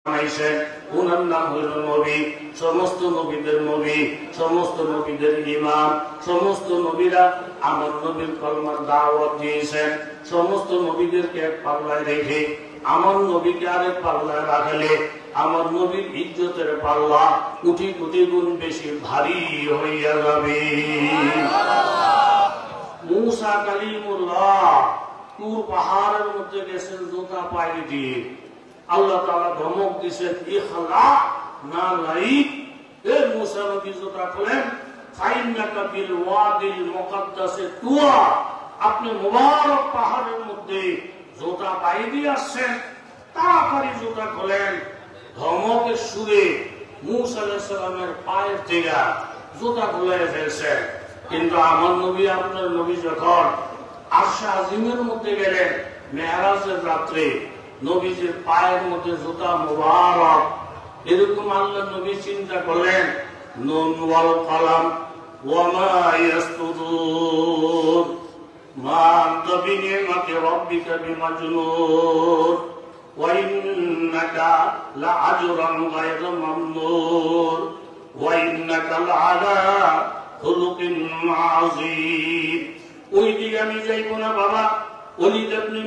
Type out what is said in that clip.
বানাইছেন ওনার নাম হইল নবী। সমস্ত নবীদের নবী, সমস্ত নবীদের ইমাম, সমস্ত নবীরা আমার নবীর কলমার দাওয়াত দিয়েছেন। সমস্ত নবীদেরকে এক পাল্লায় রেখে আমার নবীকে আরেক পাল্লায় রাখলে আমার নবীর ইজ্জতের পাল্লা কোটি কোটি গুণ বেশি ভারী হইয়া যাবে। মুসা কালিমুল্লাহ তুর পাহাড়ের মধ্যে গেছেন জুতা পায়ে দিয়ে। আল্লাহ তাআলা ধমক দিয়েছেন, ইখলা না লাইক, এ মুসা নবী জুতা খোলেন, ফাইন্নাকা বিল ওয়াদিল মুকাদ্দাসে তুয়া, আপনি মুবারক পাহাড়ের মধ্যে জুতা পায়ে দিয়ে আসছেন, তাড়াতাড়ি জুতা খোলেন। ধমকের সুরে মুসা আলাইহিস সালামের পায়ের থেকে জুতা খুলে ফেলছেন। কিন্তু আমার নবী, আপনার নবী যখন আরশে আজিমের মধ্যে গেলেন মেরাজের রাত্রে, নবীজির পায়ের মধ্যে জুতা মুবারক। এরকম আল্লাহ নবী চিন্তা করলেন, নুন ওয়াল কলম ওয়া মা ইয়াসতুরুন মা আনতা বিনিমাতি রাব্বিকা বিমাজনুন ওয়া ইন্নাকা লাআজরান গায়রা মামনুন ওয়া ইন্নাকা লাআলা খুলুকিন আযীম। ওই দিকে আমি যাইব না বাবা, ওই দিকে আপনি